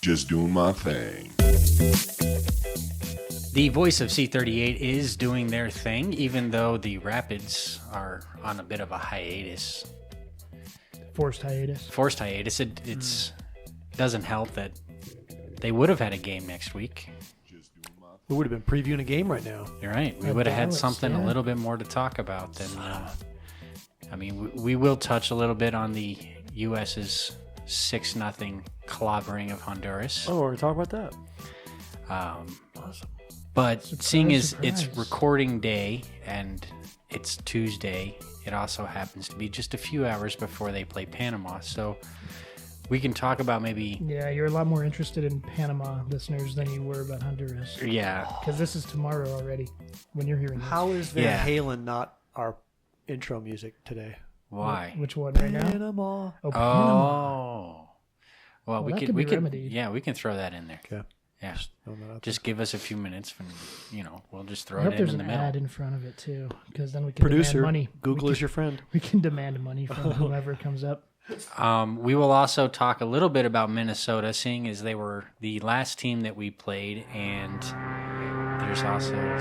Just doing my thing. The Voice of C38 is doing their thing, even though the Rapids are on a bit of a hiatus. Forced hiatus. It doesn't help that they would have had a game next week. We would have been previewing a game right now. You're right. We would have had something a little bit more to talk about than. I mean, we will touch a little bit on the U.S.'s 6-0 clobbering of Honduras. Oh, we're going to talk about that. Awesome. But seeing as it's recording day and it's Tuesday, it also happens to be just a few hours before they play Panama. So we can talk about maybe... Yeah, you're a lot more interested in Panama listeners than you were about Honduras. Yeah. Because this is tomorrow already when you're hearing this. How is Van Halen not our intro music today? Why? Which one right now? Panama. Oh, Panama. Oh. Well, we that could remedied. yeah, we can throw that in there. Okay. Yeah. Just Just give us a few minutes and, we'll just throw I hope it there's in the an middle. ad in front of it too, because then we can producer, demand money. Google is your friend. We can demand money from whoever comes up. We will also talk a little bit about Minnesota, seeing as they were the last team that we played, and there's also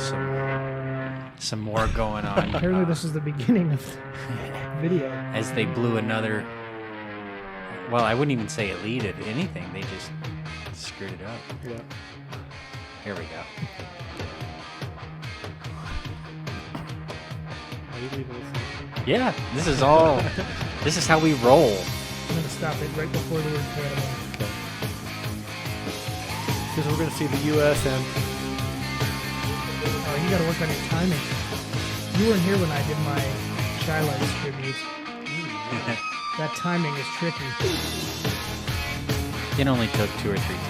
some more going on. Apparently this is the beginning of the video. As they blew another... Well, I wouldn't even say it lead at anything. They just screwed it up. Yeah. Here we go. Are you leaving this? Yeah, this is all... This is how we roll. I'm going to stop it right before the word Panama. Because we're going to see the U.S. and... Oh, you got to work on your timing. You weren't here when I did my Shy Lights tribute. That timing is tricky. It only took 2 or 3 takes.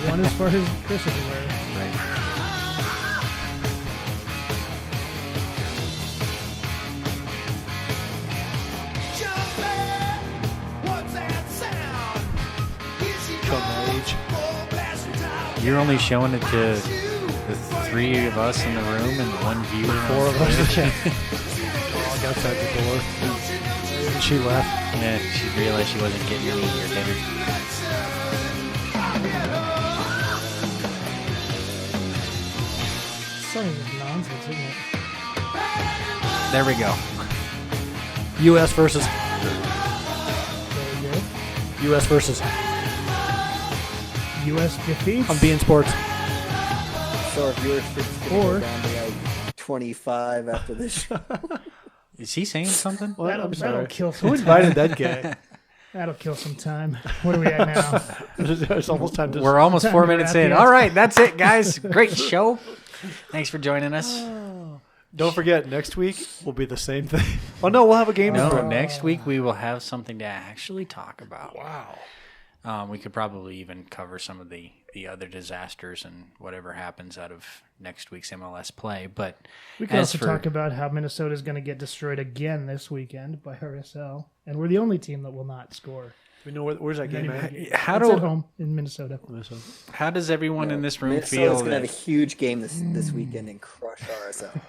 One as far as Chris is aware. Right. You're only showing it to the 3 of us in the room and 1 viewer. 4 of us. Dog outside the door. And she left. Yeah, she realized she wasn't getting any of your dinner. Song is nonsense, isn't it? There we go. U.S. versus... Very good. U.S. versus... U.S. defeats. I'm being sports. So if yours fits Or- down to like 25 after this show. Is he saying something? What? I'm That'll sorry. kill Who some invited time. that guy? That'll kill some time. What are we at now? It's almost time to... We're almost Time 4 to minutes wrap in. it. All right, that's it, guys. Great show. Thanks for joining us. Don't forget, next week will be the same thing. Oh, no, we'll have a game. No, next week we will have something to actually talk about. Wow. We could probably even cover some of the other disasters and whatever happens out of next week's MLS play. But We can also talk about how Minnesota is going to get destroyed again this weekend by RSL, and we're the only team that will not score. We know where's that game at? It's at home in Minnesota. How does everyone in this room Minnesota's feel? going to have a huge game this weekend and crush RSL.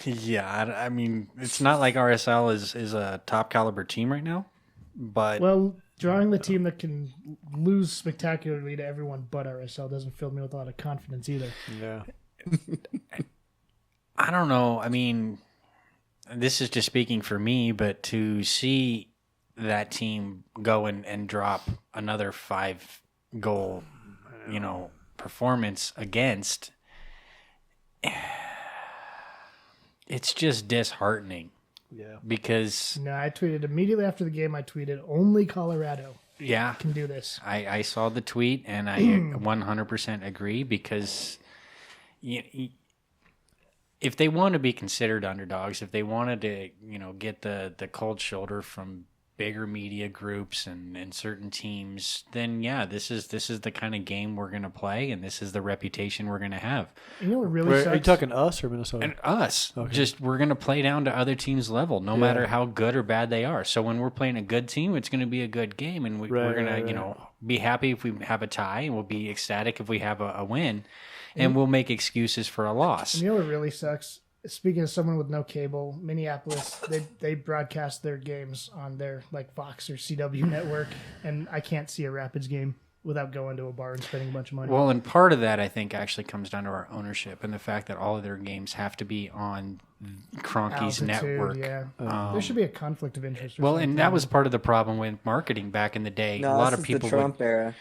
Yeah, I mean, it's not like RSL is a top caliber team right now, but Well, drawing the team that can lose spectacularly to everyone but RSL doesn't fill me with a lot of confidence either. Yeah. I don't know. I mean, this is just speaking for me, but to see that team go and drop another 5-goal, performance against, it's just disheartening. Yeah. Because No, I tweeted immediately after the game. I tweeted only Colorado yeah, can do this. I saw the tweet and I 100% agree because if they want to be considered underdogs, if they wanted to, get the cold shoulder from bigger media groups and certain teams, then yeah, this is the kind of game we're going to play, and this is the reputation we're going to have. You know what really sucks? Are you talking us or Minnesota? And us, Okay. just we're going to play down to other teams' level, no matter how good or bad they are. So when we're playing a good team, it's going to be a good game, and we're going to, be happy if we have a tie, and we'll be ecstatic if we have a win. and we'll make excuses for a loss. You know what really sucks? Speaking of someone with no cable, Minneapolis, they broadcast their games on their like Fox or CW network, and I can't see a Rapids game without going to a bar and spending a bunch of money. Well, and part of that, I think, actually comes down to our ownership and the fact that all of their games have to be on Cronky's Altitude, network. yeah. There should be a conflict of interest. Or Well, something. and that was part of the problem with marketing back in the day. No, a lot this of is people the Trump era.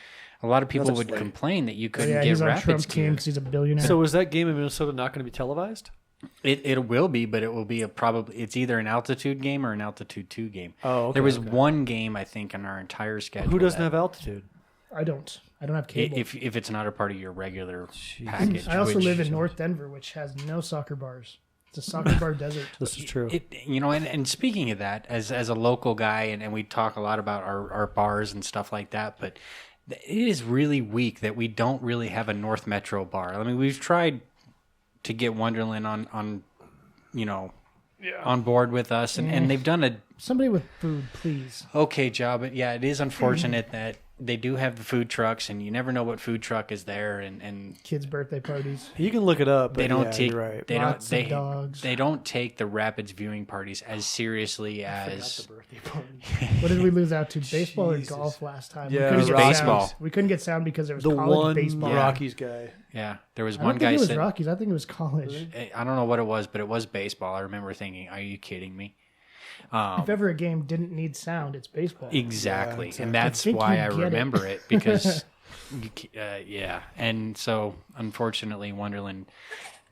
a lot of people such would thing. complain that you Oh, couldn't yeah, get he's on Rapids Trump team gear. because he's a billionaire. So is that game in Minnesota not going to be televised? It will be, but it will be it's either an altitude game or an altitude 2 game. Oh, okay, There was okay. one game, I think, on our entire schedule. Who doesn't that- have altitude? I don't have cable. if it's not a part of your regular package. I also which- live in North Denver, which has no soccer bars. It's a soccer bar desert. This is true. And speaking of that, as a local guy, and we talk a lot about our bars and stuff like that, but it is really weak that we don't really have a North Metro bar. I mean, we've tried to get Wonderland on board with us, and they've done a Somebody with food, please. okay job. But yeah, it is unfortunate that they do have the food trucks, and you never know what food truck is there, and Kids' birthday parties. You can look it up. But they don't yeah, take You're right. Lots of dogs. they don't take the Rapids viewing parties as seriously as What did we lose out to? Baseball Jesus. or golf last time? Yeah, we couldn't get baseball. Sound. We couldn't get sound because there was The college one baseball. Rockies guy. yeah. There was I one don't guy think it was said Rockies. I think it was college. I don't know what it was, but it was baseball. I remember thinking, "Are you kidding me?" If ever a game didn't need sound, it's baseball. Exactly, Yeah, and that's think why you I get it. remember it because, yeah. And so, unfortunately, Wonderland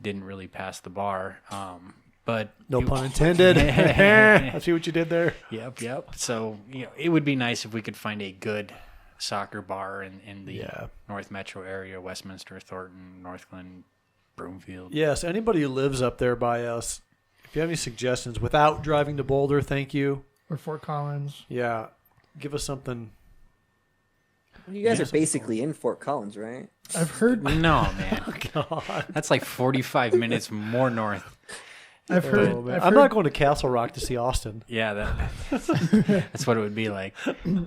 didn't really pass the bar. But No pun intended. I see what you did there. Yep. So it would be nice if we could find a good soccer bar in the North Metro area: Westminster, Thornton, Northglenn, Broomfield. Yes, anybody who lives up there by us, if you have any suggestions without driving to Boulder, thank you. Or Fort Collins. Yeah, give us something. You guys are basically in Fort Collins, right? I've heard. No, man, God. that's like 45 minutes more north. I've heard. Oh, man. I've I'm heard, not going to Castle Rock to see Austin. Yeah, that's what it would be like.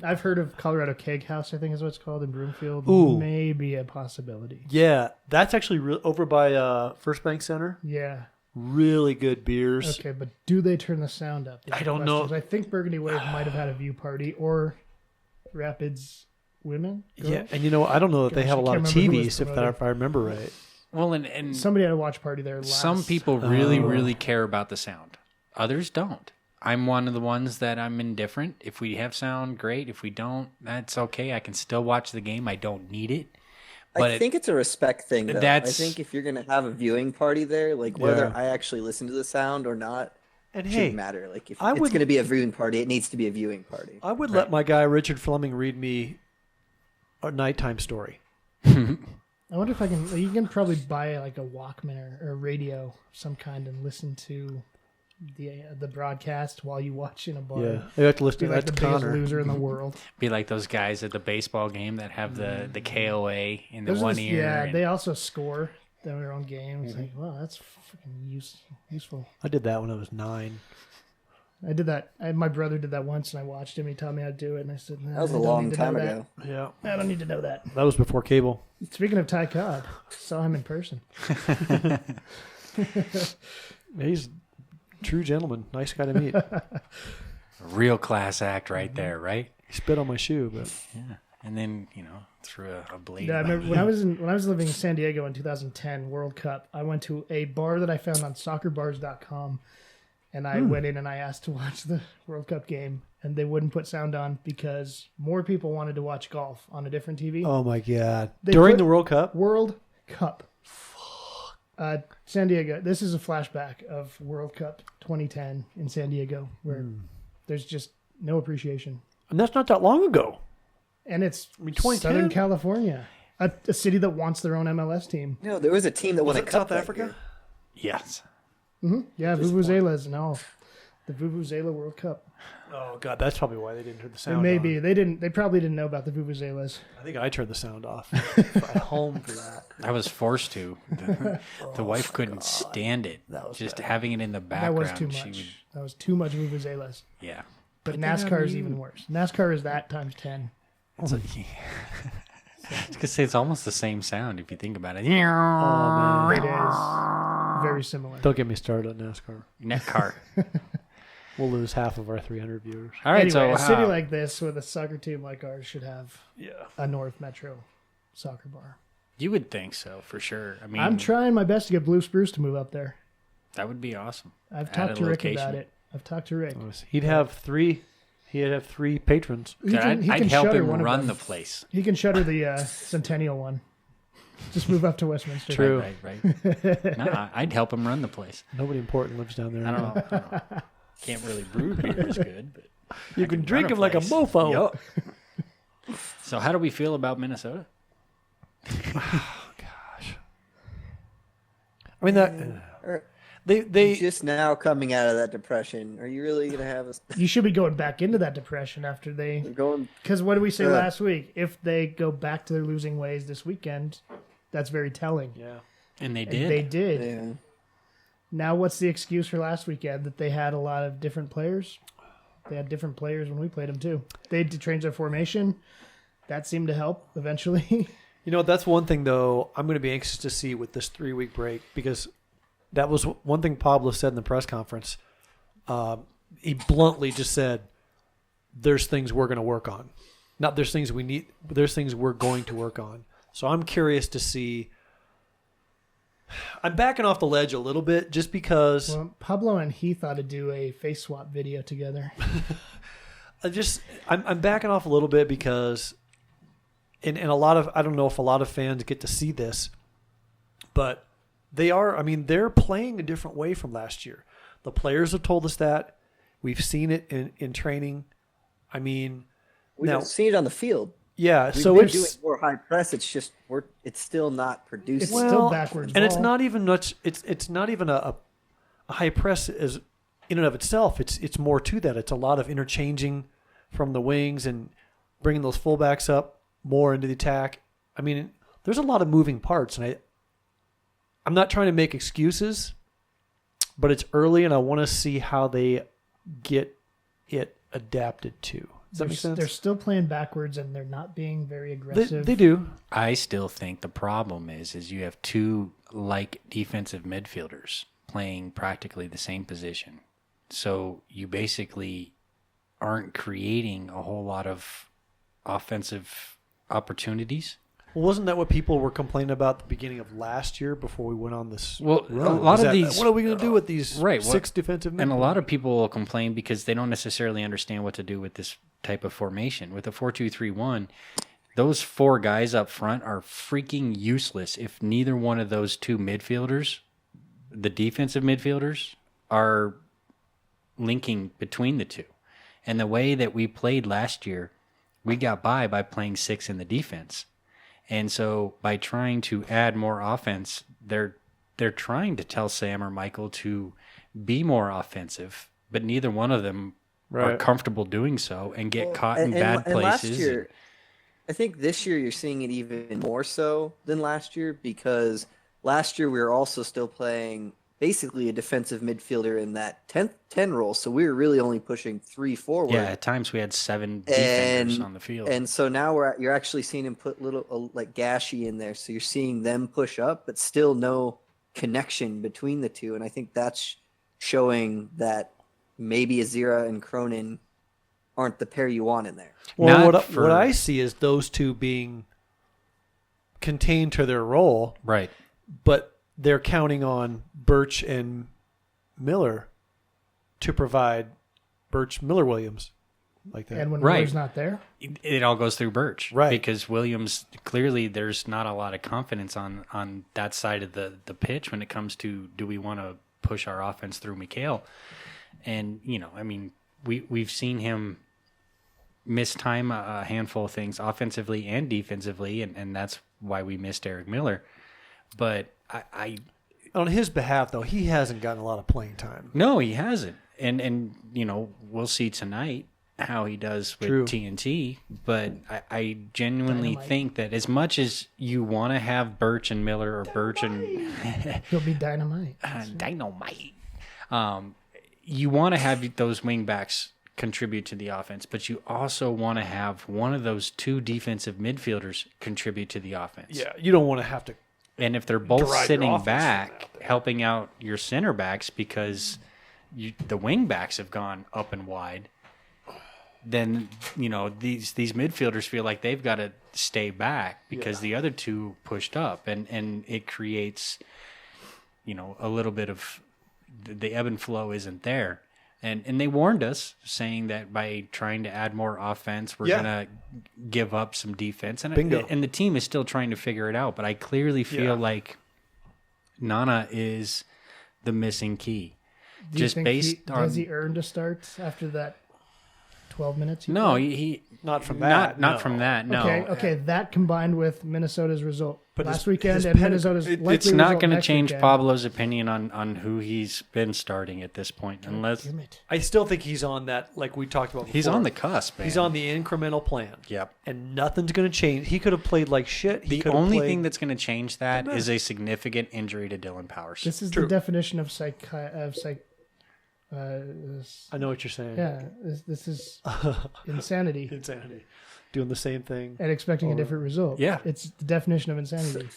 I've heard of Colorado Keg House. I think is what it's called in Broomfield. Ooh. Maybe a possibility. Yeah, that's actually over by First Bank Center. Yeah. Really good beers. Okay, but do they turn the sound up? I don't know. I think Burgundy Wave might have had a view party or Rapids women. Girls? Yeah, and I don't know that they Gosh, have a I lot of can't remember who was TVs if promoting. I remember right. Well, and Somebody had a watch party there. Last. some people really care about the sound. Others don't. I'm one of the ones that I'm indifferent. If we have sound, great. If we don't, that's okay. I can still watch the game. I don't need it. But I think it's a respect thing, though. I that's- think if you're going to have a viewing party there, like whether Yeah. I actually listen to the sound or not, And shouldn't hey, matter. Like if I it's would- going to be a viewing party, it needs to be a viewing party. I would let my guy Richard Fleming read me a nighttime story. I wonder if I can. You can probably buy like a Walkman or a radio of some kind and listen to the broadcast while you watch in a bar. Yeah, you have to listen Be to like that the to biggest Connor. loser in the world. be like those guys at the baseball game that have the KOA in the Those are one the- ear. yeah, and- they also score their own game. It's like, wow, that's freaking useful. I did that when I was 9. I did that. My brother did that once, and I watched him. He taught me how to do it, and I said, nah, That was I a don't long need to know time that. ago. Yeah, I don't need to know that. that was before cable. Speaking of Ty Cobb, saw him in person. He's a true gentleman. Nice guy to meet. real class act right there, right? He spit on my shoe, but Yeah. And then threw a blade. Yeah, I by remember me. when I was living in San Diego in 2010 World Cup. I went to a bar that I found on soccerbars.com, and I went in and I asked to watch the World Cup game, and they wouldn't put sound on because more people wanted to watch golf on a different TV. oh my god! They During put- the World Cup, World Cup. San Diego. This is a flashback of World Cup 2010 in San Diego, where there's just no appreciation, and that's not that long ago. and it's 2010? Southern California, a city that wants their own MLS team. No, there was a team that won a it cup South that Africa? year. Yes. Yeah, Vuvuzelas. No, the Vuvuzela World Cup. Oh god, that's probably why they didn't turn the And sound. maybe on. they didn't. They probably didn't know about the Vuvuzelas. I think I turned the sound off at home for that. I was forced to. The wife couldn't stand it. Just having it in the That background. was too She much. would, That was too much Vuvuzelas. yeah. But NASCAR is even worse. NASCAR is that times 10. It's a- I was gonna say it's almost the same sound if you think about it. It is very similar. Don't get me started on NASCAR. Netcar. We'll lose half of our 300 viewers. All right, Anyway, so a city like this with a soccer team like ours should have a North Metro soccer bar. you would think so for sure. I mean, I'm trying my best to get Blue Spruce to move up there. that would be awesome. I've Add talked a to Rick location. about it. I've talked to Rick. He'd have three patrons. I'd help shutter him one of run them. the place. He can shutter the Centennial one. Just move up to Westminster. True. Right. No, I'd help him run the place. Nobody important lives down there. I don't know. Can't really brew beer as good, but You can drink run them like a place. mofo. Yup. So how do we feel about Minnesota? I mean that they just now coming out of that depression. Are you really gonna have us You should be going back into that depression after they. going? Because what did we say last week? If they go back to their losing ways this weekend, that's very telling. yeah. And they And did. They did. Yeah. Now, what's the excuse for last weekend? That they had a lot of different players? They had different players when we played them, too. They had to change their formation. That seemed to help eventually. You know, that's one thing, though, I'm going to be anxious to see with this 3-week break because that was one thing Pablo said in the press conference. He bluntly just said, there's things we're going to work on. Not there's things we need, but there's things we're going to work on. So I'm curious to see. I'm backing off the ledge a little bit just because Well, Pablo and Heath ought to do a face swap video together. I'm backing off a little bit because and a lot of I don't know if a lot of fans get to see this, but they're playing a different way from last year. The players have told us that. We've seen it in training. I mean, We've seen it on the field. yeah, We've so been it's doing more high press. It's just it's still not producing. It's still backwards and it's ball. not even much. It's not even a high press as in and of itself. It's more to that. It's a lot of interchanging from the wings and bringing those fullbacks up more into the attack. I mean, there's a lot of moving parts, and I'm not trying to make excuses, but it's early, and I want to see how they get it adapted to. Does that make sense? They're still playing backwards, and they're not being very aggressive. They do. I still think the problem is you have two like defensive midfielders playing practically the same position. So you basically aren't creating a whole lot of offensive opportunities. Well, wasn't that what people were complaining about at the beginning of last year before we went on this Well, run? a lot Was of that, these- what are we going to do with these six defensive And a midfielders? lot of people will complain because they don't necessarily understand what to do with this type of formation. With a 4-2-3-1, those four guys up front are freaking useless if neither one of those two midfielders, the defensive midfielders, are linking between the two. And the way that we played last year, we got by playing six in the defense. And so by trying to add more offense, they're trying to tell Sam or Michael to be more offensive, but neither one of them are comfortable doing so and get caught in bad places. Last year, I think this year you're seeing it even more so than last year because last year we were also still playing basically a defensive midfielder in that 10 role. So we were really only pushing 3 forward. Yeah, at times we had 7 defenders on the field. And so now you're actually seeing him put little like Gashi in there. So you're seeing them push up, but still no connection between the two. And I think that's showing that maybe Azira and Cronin aren't the pair you want in there. Well, what I see is those two being contained to their role, right? But they're counting on Birch and Miller to provide Birch Miller Williams like that. And when Miller's not there, it all goes through Birch, right? Because Williams clearly there's not a lot of confidence on that side of the pitch when it comes to do we want to push our offense through Mikhail. And, I mean, we've seen him mistime a handful of things offensively and defensively, and that's why we missed Eric Miller. But I on his behalf, though, he hasn't gotten a lot of playing time. No, he hasn't. And we'll see tonight how he does with TNT. But I genuinely think that as much as you want to have Birch and Miller or Birch and... he'll be dynamite. Dynamite. You want to have those wing backs contribute to the offense, but you also want to have one of those two defensive midfielders contribute to the offense. Yeah, you don't want to have to. And if they're both Drive your sitting offense back, out there. helping out your center backs because the wing backs have gone up and wide, then these midfielders feel like they've got to stay back because the other two pushed up, and it creates a little bit of the ebb and flow isn't there. And they warned us, saying that by trying to add more offense, we're gonna give up some defense. And Bingo. and the team is still trying to figure it out. But I clearly feel like Nana is the missing key. Do you think has he earned a start after that 12 minutes? No, he Not from that. Not from that. No. Okay. That combined with Minnesota's result But last his weekend and pen- Minnesota's likely It's not result going to next change weekend. Pablo's opinion on who he's been starting at this point, unless Damn it. I still think he's on that, like we talked about before. he's on the cusp. Man. He's on the incremental plan. Yep. And nothing's going to change. He could have played like shit. He The could have only played- thing that's going to change that is a significant injury to Dylan Powers. This is True. the definition of I know what you're saying. yeah, this is insanity Insanity. Doing the same thing. and expecting a different result. Yeah. It's the definition of insanity.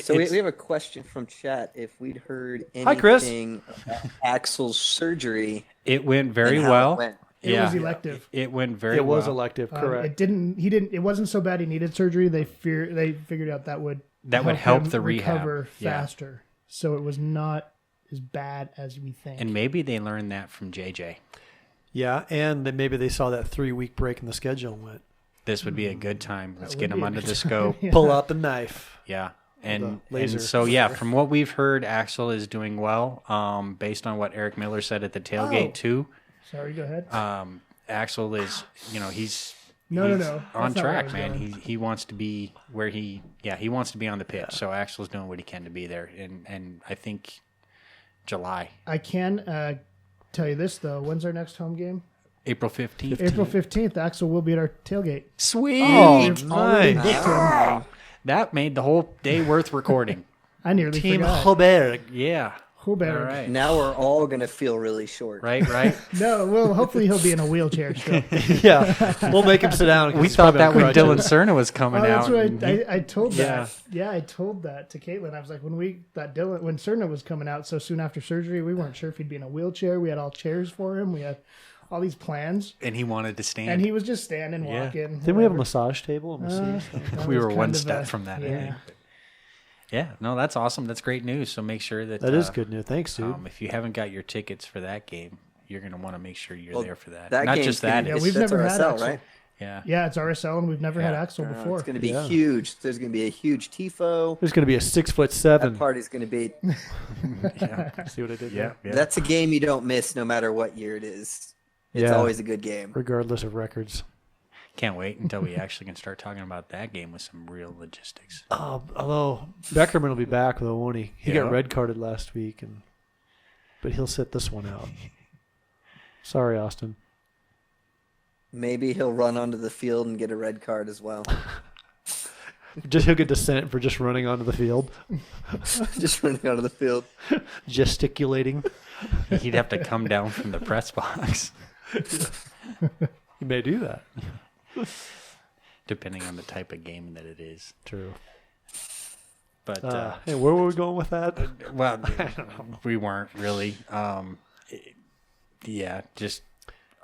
So we have a question from chat. If we'd heard Hi, Chris. anything about Axel's surgery, It went very and how well. it went. It was elective. It went very It well. was elective, correct. It wasn't so bad he needed surgery. They figured out that would help him the rehab. recover Yeah. faster. So it was not as bad as we think. And maybe they learned that from JJ. Yeah, and then maybe they saw that 3-week break in the schedule and went, This would be a good time. Let's would get him be a under good the scope. Yeah. pull out the knife. Yeah. And laser. so, from what we've heard, Axel is doing well. Based on what Eric Miller said at the tailgate, too. Sorry, go ahead. Axel is, he's No. on That's not where I track, was man. going. He wants to be where he wants to be on the pitch. So Axel's doing what he can to be there, and I think July, I can tell you this though. When's our next home game? April 15th. April 15th. Axel will be at our tailgate. Sweet. Oh, We've already nice. booked him. That made the whole day worth recording. I nearly Team forgot. Hoberg. Yeah. Who better? All right. Now we're all gonna feel really short. Right. No, well, hopefully he'll be in a wheelchair still. Yeah, we'll make him sit down. 'cause We he's thought probably that on when crutches. Dylan Cerna was coming Oh, that's out. right. and he- I told that. Yeah. Yeah, I told that to Caitlin. I was like, when Cerna was coming out so soon after surgery, we weren't sure if he'd be in a wheelchair. We had all chairs for him. We had all these plans, and he wanted to stand. and he was just standing, Yeah. walking. Didn't we have a whatever. massage table? And masseuse? That we was were kind one of step a- from that. I Yeah. think. Yeah, no, that's awesome. That's great news. So make sure that That is good news. Thanks, dude. If you haven't got your tickets for that game, you're going to want to make sure you're Well, there for that. that Not game's just gonna that. be- Yeah, it's- we've that's never had RSL, Axel. right? yeah. Yeah, it's RSL, and we've never had Yeah. Axel before. It's going to be Yeah. huge. There's going to be a huge tifo. There's going to be a 6'7". That party's going to be. Yeah. See what I did Yeah. there? That's a game you don't miss, no matter what year it is. It's Yeah. always a good game. Regardless of records. Can't wait until we actually can start talking about that game with some real logistics. Although Beckerman will be back though, won't he? He Yeah. got red carded last week, but he'll sit this one out. Sorry, Austin. Maybe he'll run onto the field and get a red card as well. He'll get dissent for just running onto the field, Just running onto the field. gesticulating. He'd have to come down from the press box, He may do that. depending on the type of game that it is. True. But Hey, where were we going with that? well, we weren't really. Yeah, just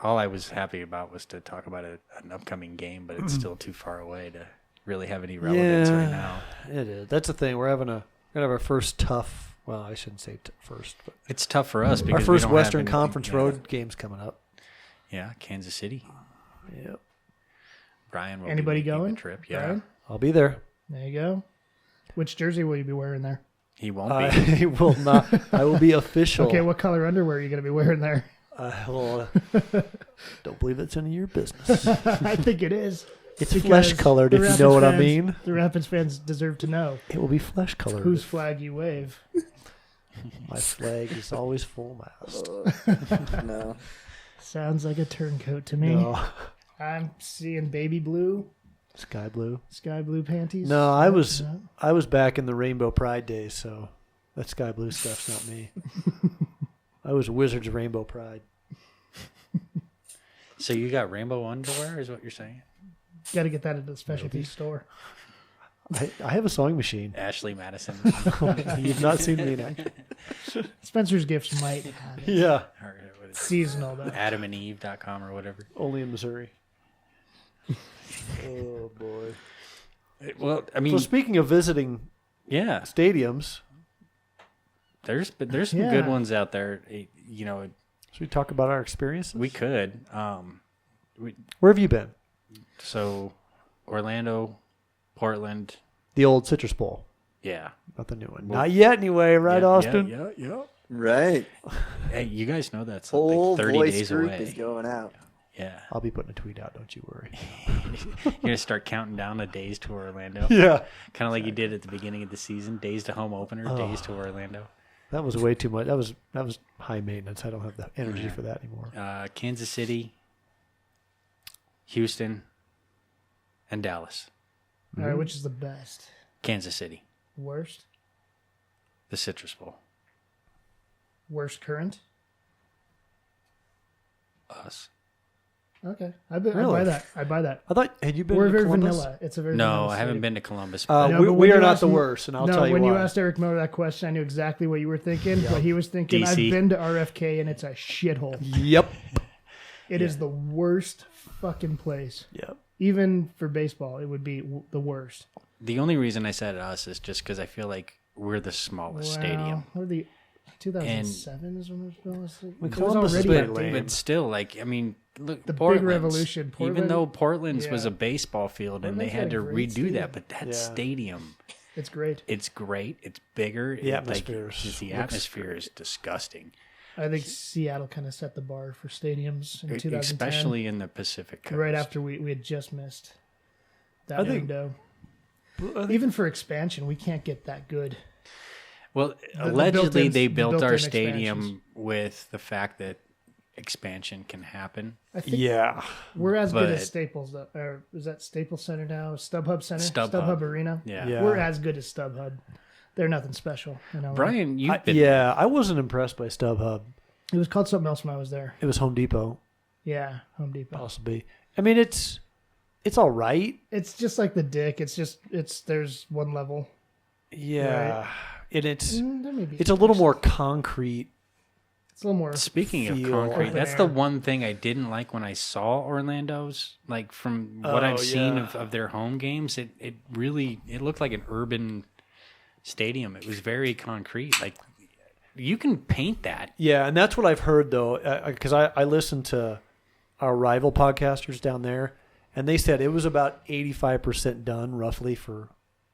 all I was happy about was to talk about an upcoming game, but it's still too far away to really have any relevance right now. It is. That's the thing. We're gonna have our first tough. Well, I shouldn't say first, but It's tough for us because our we first don't have Western anything- Conference yeah. road games coming up. Yeah, Kansas City. Yep. Brian will Anybody be making going? the trip. Yeah, Brian? I'll be there. There you go. Which jersey will you be wearing there? he won't be. I will not. I will be official. Okay, what color underwear are you going to be wearing there? Well, don't believe it's any of your business. I think it is. It's Because flesh colored, the if you Rapids know what I fans- mean. The Rapids fans deserve to know It will be flesh colored. whose flag you wave. My flag is always full mast. No. Sounds like a turncoat to me. No, I'm seeing baby blue, sky blue. sky blue panties. No, I was No. I was back in the Rainbow Pride days, so that sky blue stuff's not me. I was Wizards Rainbow Pride. So you got rainbow underwear, is what you're saying? Got to get that at the specialty store. I have a sewing machine. Ashley Madison. You've not seen me in action. Spencer's Gifts might have it. Yeah. Or what is it? Seasonal, though. AdamandEve.com or whatever. Only in Missouri. Oh, boy. Well, I mean, So speaking of visiting yeah, stadiums, there's some Yeah. good ones out there. You know, should we talk about our experiences? we could. Where have you been? So Orlando, Portland, The old Citrus Bowl. yeah. Not the new one. Well, Not yet, anyway, right, Yeah, Austin? Yeah. Right. Hey, you guys know that's Whole like 30 voice days group away. is going out. Yeah. I'll be putting a tweet out, don't you worry. You're going to start counting down the days to Orlando. Yeah. Kind of like you did at the beginning of the season. Days to home opener, days to Orlando. That was way too much. That was high maintenance. I don't have the energy for that anymore. Kansas City, Houston, and Dallas. All right, which is the best? Kansas City, Worst? the Citrus Bowl. Worst current? Us. Okay. I buy Really? that. I buy that. I thought, had you been We're to very Columbus? vanilla. It's a very No, vanilla I haven't city. been to Columbus. No, but we when are you not asked the me- worst, and I'll no, tell you when why. you asked Eric Miller that question, I knew exactly what you were thinking. What he was thinking, DC. I've been to RFK and it's a shithole. Yep. It is the worst fucking place. Yep. Even for baseball, it would be the worst. The only reason I said us is just because I feel like we're the smallest stadium. What are the 2007 is when it was. It was Columbus is already big, outdated. But still, like, I mean, look, The big Portland's- revolution. Even Portland- though Portland's was yeah. a baseball field and they Portland's had got to a great redo stadium. that, but that Yeah. stadium, It's great. it's great. It's bigger. The It, atmosphere the looks atmosphere is disgusting, I think Seattle kind of set the bar for stadiums in 2010. especially in the Pacific Coast. right after we had just missed that I think- window. Even for expansion, we can't get that good. Well, the allegedly built-ins- they the built our built-in stadium expansions. with the fact that expansion can happen. I think Yeah. we're as good as but- Staples, though. Or is that Staples Center now? StubHub Center? StubHub. Arena? Yeah. Yeah. We're as good as StubHub. They're nothing special. You know, Brian, you've I, been yeah, I wasn't impressed by StubHub. It was called something else when I was there. It was Home Depot, Yeah, Home Depot. possibly. I mean, it's all right. It's just like the Dick. There's one level. Yeah. And There may be it's a little more concrete. It's a little more. Speaking of feel concrete, open that's air. the one thing I didn't like when I saw Orlando's. Like from what I've seen yeah. of their home games, it really looked like an urban stadium. It was very concrete. Like you can paint that. Yeah, and that's what I've heard, though, because I listened to our rival podcasters down there, and they said it was about 85% done, roughly, for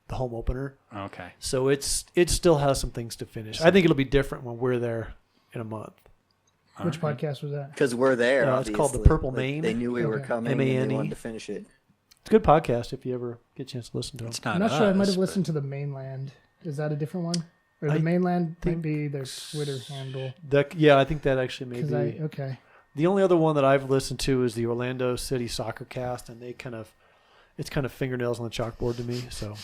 the home opener. Okay. So it still has some things to finish. I think it'll be different when we're there in a month. Which podcast was that? Because we're there. It's called the obviously. Purple Like, Mane. They knew we were Okay. coming and MANE. they wanted to finish it. It's a good podcast if you ever get a chance to listen to them. It's not. I'm not sure. I might have us, listened to the Mainland. Is that a different one? Or the I Mainland might think be their Twitter handle. Yeah, I think that actually may Because be. okay. The only other one that I've listened to is the Orlando City Soccer Cast, and it's kind of fingernails on the chalkboard to me. So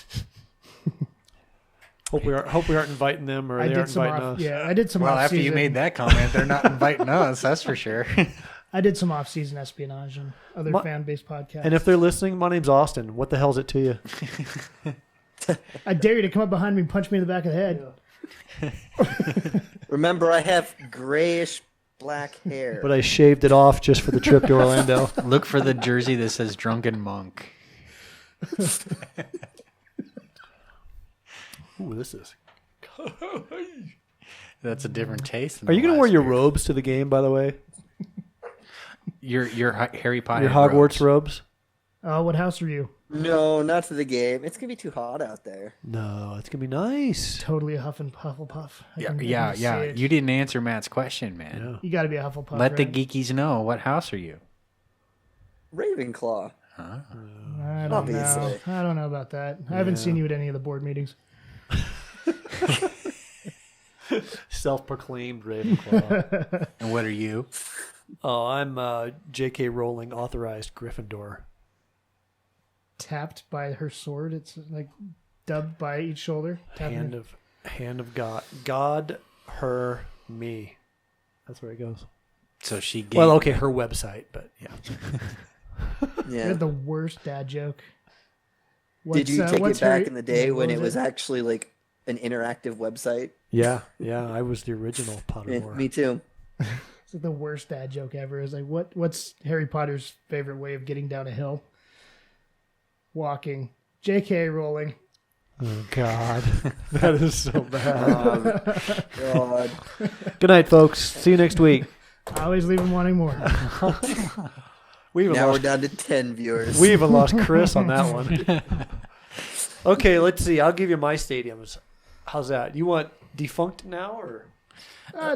hope we aren't inviting them, or I they did aren't some inviting off. us. Yeah, I did some. Well, off-season, after you made that comment, they're not inviting us. That's for sure. I did some off-season espionage on other My- fan-based podcasts. And if they're listening, my name's Austin. What the hell's it to you? I dare you to come up behind me and punch me in the back of the head. Remember, I have grayish black hair. But I shaved it off just for the trip to Orlando. Look for the jersey that says "Drunken Monk." Ooh, this is. That's a different taste. Are you going to wear your robes to the game, by the way? your Harry Potter Your Hogwarts robes? Oh, what house are you? No, not to the game. It's going to be too hot out there. No, it's going to be nice. Totally a Hufflepuff. I can Yeah. see it. You didn't answer Matt's question, man. Yeah. You got to be a Hufflepuff. Let the right? geekies know. What house are you? Ravenclaw. I don't Obviously. know. I don't know about that. I haven't seen you at any of the board meetings. Self-proclaimed Ravenclaw. And what are you? Oh, I'm J.K. Rowling authorized Gryffindor. Tapped by her sword. It's like dubbed by each shoulder. Tapping Hand of God. God, her, me. That's where it goes. So she gave. Well, okay, her website, but yeah. You Yeah. had the worst dad joke. Did you take it back in the day when what it was actually like an interactive website? Yeah, I was the original Yeah, Pottermore. me too. It's like the worst dad joke ever. It's like, what's Harry Potter's favorite way of getting down a hill? Walking. JK rolling. Oh, God. That is so bad. God. Good night, folks. See you next week. I always leave him wanting more. We even Now we're lost, down to 10 viewers. we even lost Chris on that one. Okay, let's see. I'll give you my stadiums. How's that? You want defunct now or?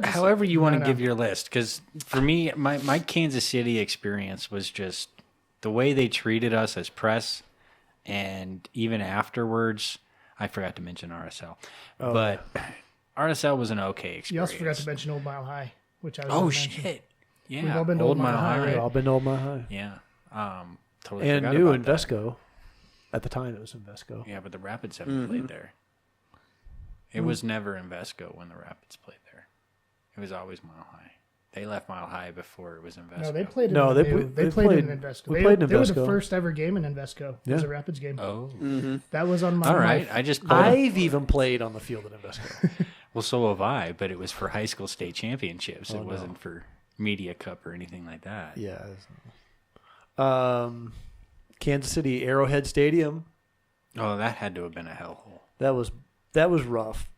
However you want to no. give your list, because for me, my Kansas City experience was just the way they treated us as press, and even afterwards, I forgot to mention RSL, but RSL was an okay experience. You also forgot to mention Old Mile High, which I was Oh gonna mention. shit! Yeah, We've all been to Old Mile High, right? We've all been to Old Mile High. Yeah, totally And forgot new about that. Invesco. At the time, it was Invesco. Yeah, but the Rapids haven't played there. It was never Invesco when the Rapids played there. It was always Mile High. They left Mile High before it was Invesco. No, they played in No, the they new- pl- they they played played- in Invesco. we They, played in they were the Invesco. first ever game in Invesco. It was Yeah. a Rapids game. Oh, That was on my all right. I just pulled I've even played on the field at Invesco. Well, so have I, but it was for high school state championships. Oh, It no. wasn't for Media Cup or anything like that. Yeah. Kansas City Arrowhead Stadium. Oh, that had to have been a hellhole. That was rough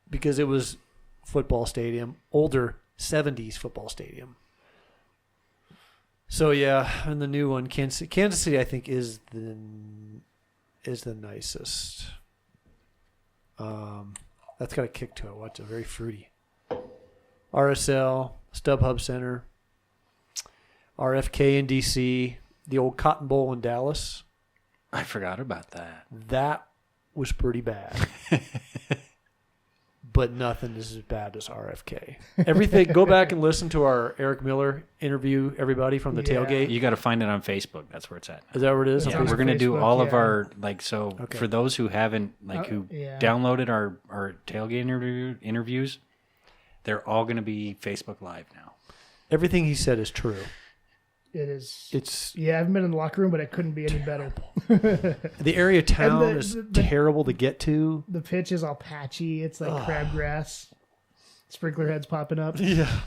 because it was football stadium, older 70s football stadium. So yeah, and the new one, Kansas City, I think is the nicest. That's got a kick to it. What's it? Very fruity. RSL, StubHub Center, RFK in DC, the old Cotton Bowl in Dallas. I forgot about that. That was pretty bad. But nothing is as bad as RFK. Everything. Go back and listen to our Eric Miller interview, everybody, from the Yeah. tailgate. You got to find it on Facebook. That's where it's at. Is that where it is? It's Yeah, on we're gonna do Facebook, all of yeah. our so Okay. for those who haven't who yeah. downloaded our tailgate interviews, they're all gonna be Facebook Live now. Everything he said is true. It is. It's Yeah, I haven't been in the locker room, but it couldn't be any better. the area of town And is the- terrible to get to. The pitch is all patchy. It's like crabgrass. Sprinkler heads popping up. Yeah,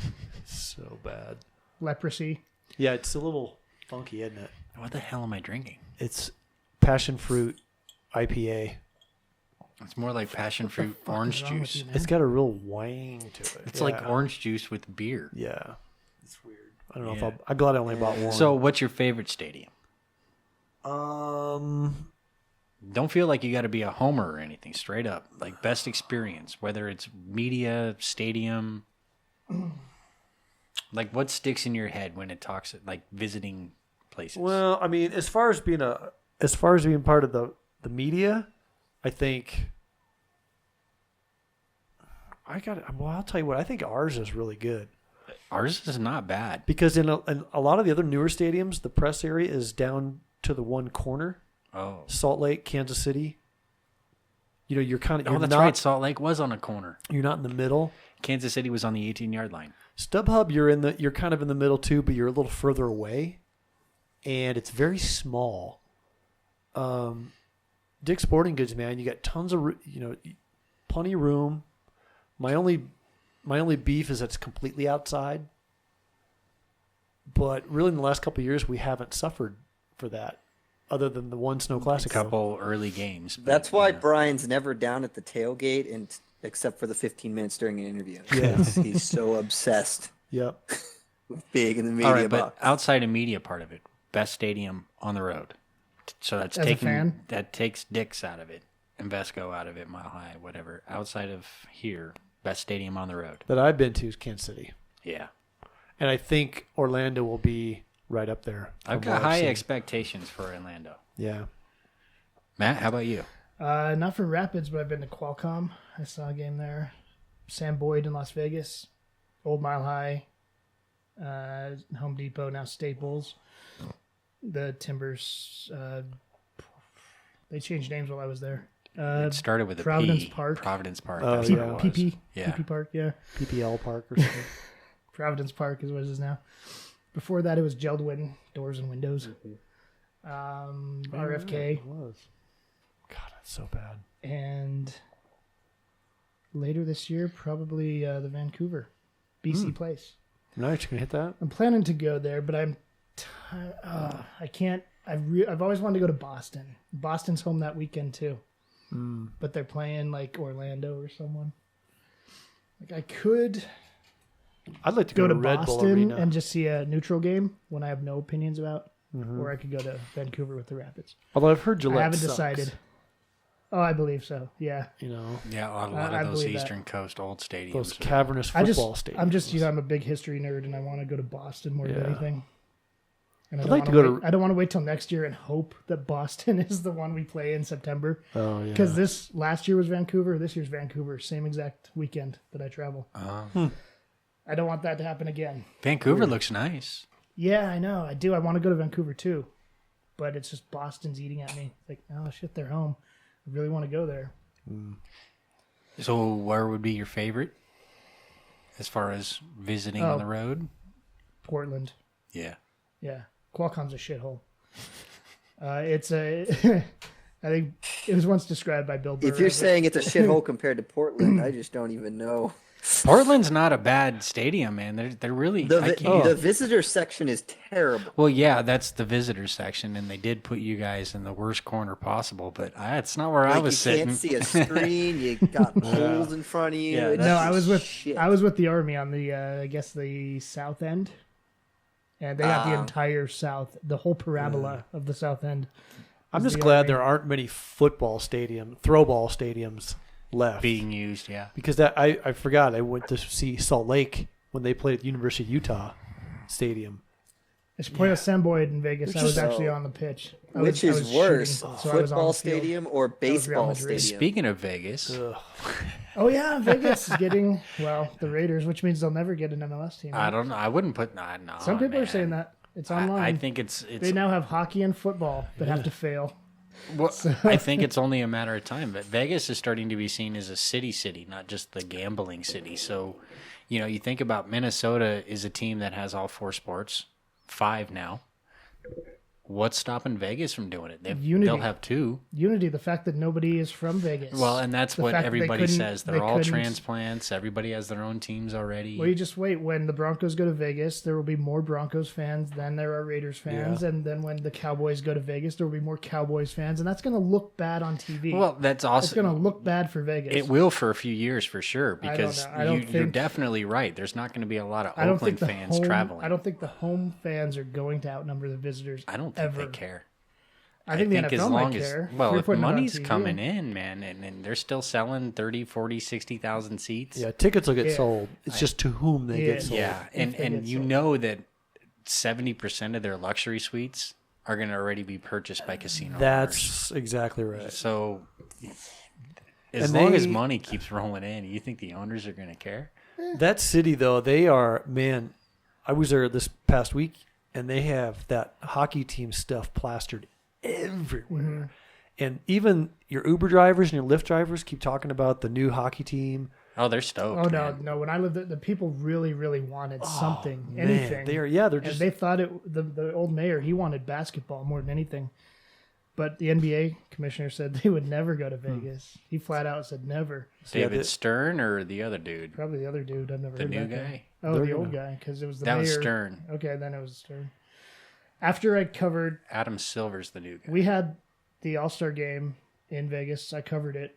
so bad. Leprosy. Yeah, it's a little funky, isn't it? What the hell am I drinking? It's passion fruit IPA. It's more like passion fruit orange wrong with juice. you, man? It's got a real wang to it. It's Yeah. like orange juice with beer. Yeah, it's weird. I don't know Yeah. if I'm glad I only bought one. So, what's your favorite stadium? Um, Don't feel like you got to be a homer or anything. Straight up, like best experience, whether it's media, stadium. Like, what sticks in your head when it talks like visiting places? well, I mean, as far as being part of the media, I think I'll tell you what, I think ours is really good Ours is not bad. because in a lot of the other newer stadiums, the press area is down to the one corner. Oh, Salt Lake, Kansas City. You know, you're that's not right. Salt Lake was on a corner. you're not in the middle. Kansas City was on the 18-yard line. StubHub, you're kind of in the middle too, but you're a little further away, and it's very small. Dick's Sporting Goods, man, you got tons of plenty of room. My only beef is that it's completely outside, but really in the last couple of years we haven't suffered for that, other than the one Snow A Classic. couple early games. but, That's why yeah. Brian's never down at the tailgate, and except for the 15 minutes during an interview. Yeah. He's so obsessed Yep. with being in the media All right, but box. outside of media part of it, best stadium on the road. So that's As a fan? that takes Dick's out of it, Invesco out of it, Mile High, whatever. Outside of here, best stadium on the road. That I've been to is Kansas City, Yeah, and I think Orlando will be right up there. I've from got what high seen. expectations for Orlando. Yeah. Matt, how about you? Not for Rapids, but I've been to Qualcomm. I saw a game there. Sam Boyd in Las Vegas. Old Mile High. Home Depot, now Staples. The Timbers. They changed names while I was there. It started with a Providence P. Park. Providence Park. Oh, That's yeah. what it was. PP. Yeah. PP Park, yeah. PPL Park or something. Providence Park is what it is now. Before that, it was Geldwin Doors and Windows. RFK. It was. God, that's so bad. And later this year, probably the Vancouver, BC Place. Nice, you can hit that. I'm planning to go there, but I can't. I've always wanted to go to Boston. Boston's home that weekend too, but they're playing like Orlando or someone. Like I could I'd like to go to Red Bull Boston Arena. and just see a neutral game when I have no opinions about, or I could go to Vancouver with the Rapids. Although I've heard Gillette I haven't sucks, decided. Oh, I believe so. Yeah. You know, Yeah, a lot I of those believe that. Eastern Coast old stadiums. those are- cavernous football stadiums. I'm just, I'm a big history nerd, and I want to go to Boston more than Yeah. anything. And I'd like to go to- I don't want to wait till next year and hope that Boston is the one we play in September. Oh yeah. Because this last year was Vancouver, this year's Vancouver, same exact weekend that I travel. I don't want that to happen again. Vancouver looks nice. Yeah, I know, I do. I want to go to Vancouver too, but it's just Boston's eating at me. Like, oh shit, they're home. I really want to go there. So where would be your favorite as far as visiting on the road? Portland. Yeah. Yeah, Qualcomm's a shithole. It's a. I think it was once described by Bill Burr. If you're as a- saying it's a shithole compared to Portland, I just don't even know. Portland's not a bad stadium, man. They're really The visitor section is terrible. Well, yeah, that's the visitor section, and they did put you guys in the worst corner possible. But it's not where I Like, was you sitting. can't see a screen. You got poles in front of you. Yeah, It's no, I was just with shit. I was with the Army on the I guess the south end, and they got the entire south, the whole parabola of the south end. I'm was just the glad Army. there aren't many throwball stadiums left. being used. Yeah, Because that I forgot I went to see Salt Lake when they played at University of Utah Stadium. I should play with Samboyd in Vegas. Which I was is- actually on the pitch. I Which was is worse, shooting, so I was on football the field. stadium or was Real baseball Madrid. stadium? Speaking of Vegas, Ugh. Oh yeah, Vegas is getting the Raiders, which means they'll never get an MLS team. I don't know. I wouldn't put no. Some people are man. saying that it's online. I think it's they now have hockey and football that have to fail. well, I think it's only a matter of time. But Vegas is starting to be seen as a city, not just the gambling city. So, you think about Minnesota is a team that has all 4 sports, 5 now. What's stopping Vegas from doing it? Unity. They'll have 2. Unity, the fact that nobody is from Vegas. Well, and that's The what fact that they everybody couldn't- says. they They're all couldn't- transplants. Everybody has their own teams already. Well, you just wait. When the Broncos go to Vegas, there will be more Broncos fans than there are Raiders fans. Yeah. And then when the Cowboys go to Vegas, there will be more Cowboys fans. And that's going to look bad on TV. Well, that's it's also going to look bad for Vegas. It will for a few years for sure I don't because know. I don't you're think- definitely right. There's not going to be a lot of I don't think Oakland the fans home, traveling. I don't think the home fans are going to outnumber the visitors. I don't think ever. they care. I think the as NFL long might as care. well, you're if putting it on money's TV. coming in, man, and they're still selling 30, 40, 60,000 seats. Yeah, tickets will get Yeah. sold. It's just to whom they Yeah. get sold. Yeah, and If they get you sold. know that 70% of their luxury suites are going to already be purchased by casino owners. That's exactly right. So as And long as they- money keeps rolling in, you think the owners are going to care? That city, though, they are, man, I was there this past week, and they have that hockey team stuff plastered everywhere. And even your Uber drivers and your Lyft drivers keep talking about the new hockey team. Oh, they're stoked. Oh no, man. no! When I lived there, the people really, really wanted something, Man, anything. they're and just they thought the old mayor, he wanted basketball more than anything. But the NBA commissioner said they would never go to Vegas. He flat out said never. David Yeah, Stern or the other dude? Probably the other dude. I've never The heard new that guy? Oh, They're the old gonna- guy, because it was the That mayor. was Stern. Okay, then it was Stern. After I covered, Adam Silver's the new guy. we had the All-Star game in Vegas. I covered it.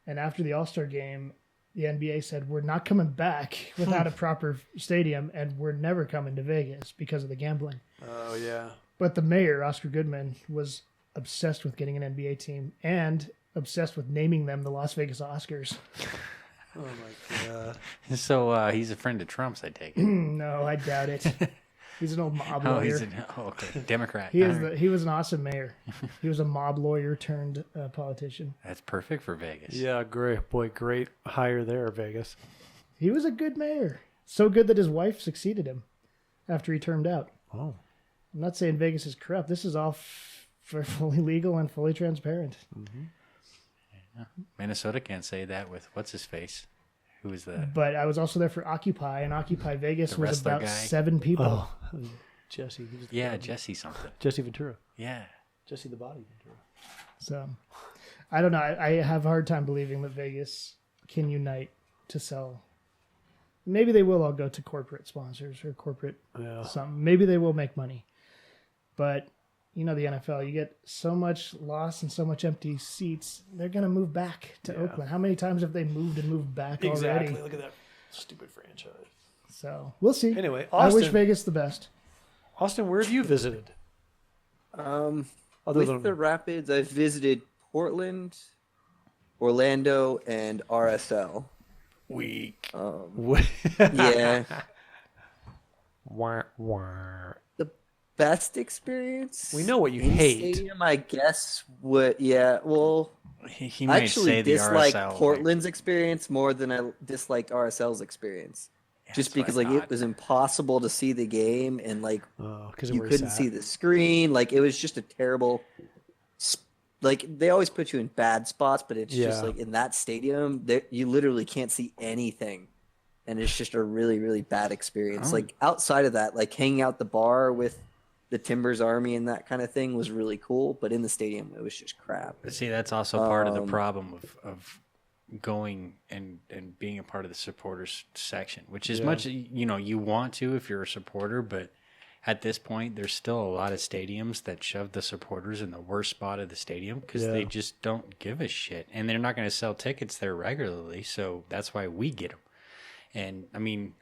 And after the All-Star game, the NBA said, we're not coming back without a proper stadium, and we're never coming to Vegas because of the gambling. oh, yeah. But the mayor, Oscar Goodman, was obsessed with getting an NBA team and obsessed with naming them the Las Vegas Oscars. Oh, my God. So he's a friend of Trump's, I take it. No, I doubt it. He's an old mob Oh, lawyer. okay. Democrat. He All right. he was an awesome mayor. He was a mob lawyer turned politician. That's perfect for Vegas. Yeah, great. Boy, great hire there, Vegas. He was a good mayor. So good that his wife succeeded him after he termed out. Oh. I'm not saying Vegas is corrupt. This is all fully legal and fully transparent. Minnesota can't say that with what's his face, Who was the But I was also there for Occupy, and Occupy Vegas The was wrestler about guy? 7 people. Oh, Jesse. He was the yeah Jesse something? Jesse Ventura. Yeah. Jesse the Body Ventura. So I don't know. I have a hard time believing that Vegas can unite to sell. Maybe they will all go to corporate sponsors or corporate something. Maybe they will make money. But you know the NFL, you get so much loss and so much empty seats. They're going to move back to Oakland. How many times have they moved and moved back already? Look at that stupid franchise. So we'll see. Anyway, I wish Austin. Vegas the best. Austin, where have you visited? With the Rapids, I've visited Portland, Orlando, and RSL. Weak. Yeah. Wah, wah. The best experience? We know what you in hate. Stadium, I guess. Well, He I might actually say the dislike RSL. Portland's experience more than I disliked RSL's experience. Just that's what because I like thought. it was impossible to see the game and like Because you couldn't see the screen. Like it was just a terrible. Like they always put you in bad spots, but it's just Yeah. like in that stadium, you literally can't see anything, and it's just a really really bad experience. Oh. Like outside of that, like hanging out the bar with the Timbers Army and that kind of thing was really cool, but in the stadium it was just crap. See, that's also part of the problem of going and being a part of the supporters section, which is much, you want to if you're a supporter, but at this point, there's still a lot of stadiums that shove the supporters in the worst spot of the stadium because they just don't give a shit. And they're not going to sell tickets there regularly, so that's why we get them. And, I mean,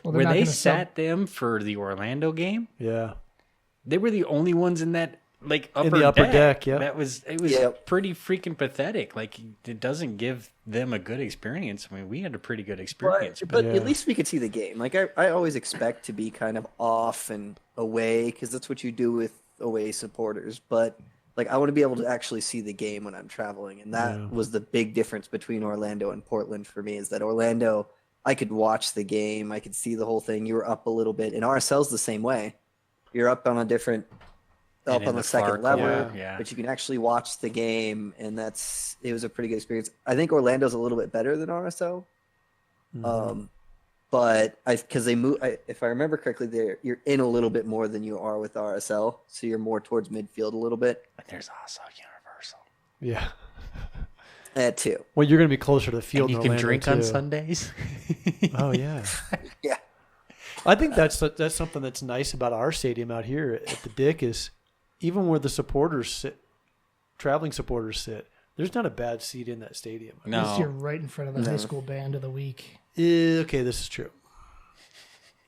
where they sat them for the Orlando game, they were the only ones in that, like, upper deck. Yeah. It was pretty freaking pathetic. Like, it doesn't give them a good experience. I mean, we had a pretty good experience. But at least we could see the game. Like I always expect to be kind of off and away because that's what you do with away supporters. But like I want to be able to actually see the game when I'm traveling, and that was the big difference between Orlando and Portland for me. Is that Orlando, I could watch the game, I could see the whole thing. You were up a little bit, and RSL's the same way. You're up on a different. Up on the second level, but you can actually watch the game, and it was a pretty good experience. I think Orlando's a little bit better than RSL, but because they move, if I remember correctly, you're in a little bit more than you are with RSL, so you're more towards midfield a little bit. But there's also Universal. Yeah. That too. Well, you're going to be closer to the field. And you in can Orlando drink too. on Sundays. Oh yeah. Yeah. I think that's something that's nice about our stadium out here at the Dick is even where the supporters sit, traveling supporters sit, there's not a bad seat in that stadium. At least you're right in front of the high school band of the week. Okay, this is true.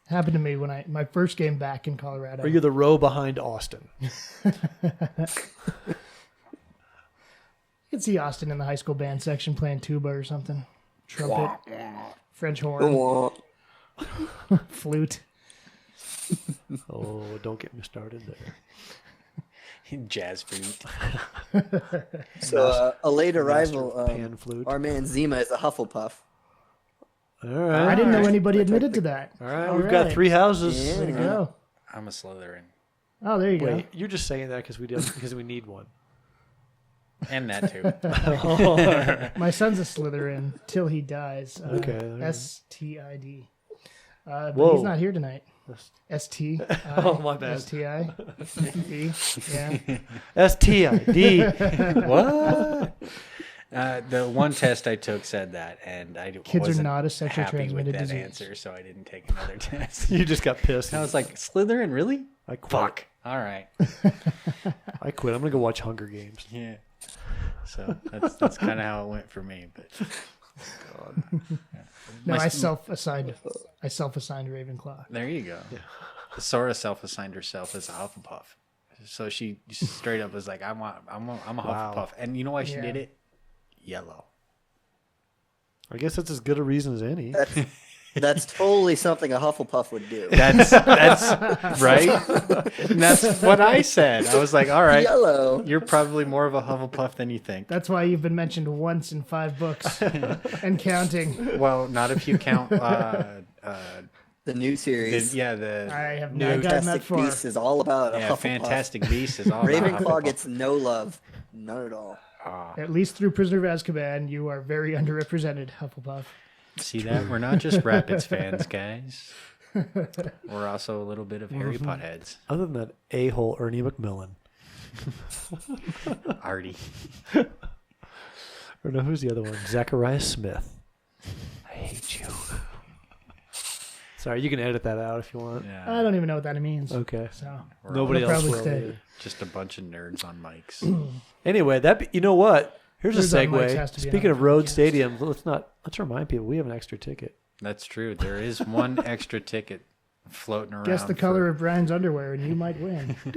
Happened to me when my first game back in Colorado. Or you're the row behind Austin. You can see Austin in the high school band section playing tuba or something. Trumpet, French horn, flute. Oh, don't get me started there. Jazz flute. So a late arrival. Pan flute. Our man Zima is a Hufflepuff. All right. I didn't know anybody admitted to that. All right, we've got 3 houses. Yeah. There you go. I'm a Slytherin. Oh, there you Wait, you're just saying that because we need one. And that too. go. My son's a Slytherin till he dies. Okay, there you go. STID. But Whoa. he's not here tonight. ST. Oh, my bad. STI. Yeah. STID. What? The one test I took said that, and I Kids are wasn't not a sexually happy transmitted with that disease. answer, so I didn't take another test. You just got pissed. I was like, Slytherin, really? I quit. Fuck. All right. I quit. I'm gonna go watch Hunger Games. Yeah. So that's kind of how it went for me. But No, My- I self-assigned Ravenclaw. there you go. Sora self-assigned herself as a Hufflepuff, so she straight up was like, I'm a Hufflepuff, and you know why she did it? Yellow. I guess that's as good a reason as any. That's totally something a Hufflepuff would do. That's right. And that's what I said. I was like, all right, Yellow. you're probably more of a Hufflepuff than you think. That's why you've been mentioned once in 5 books and counting. Well, not if you count. The new series. I have New not gotten that Fantastic far. Beasts is all about a Hufflepuff. Fantastic Beasts is all about Ravenclaw Hufflepuff. gets no love. None at all. At least through Prisoner of Azkaban, you are very underrepresented, Hufflepuff. See that? We're not just Rapids fans, guys. We're also a little bit of Harry Potter heads. Other than that a-hole Ernie McMillan. Artie. Or no, who's the other one? Zachariah Smith. I hate you. Sorry, you can edit that out if you want. Yeah. I don't even know what that means. Okay. So We're Nobody I'll else probably will. stay. Either. just a bunch of nerds on mics. Anyway, you know what? Here's Nerds a on Mics has segue. to be Speaking on of the road podcast. stadiums, let's remind people we have an extra ticket. That's true. There is one extra ticket floating around. guess the color of Brian's underwear, and you might win. for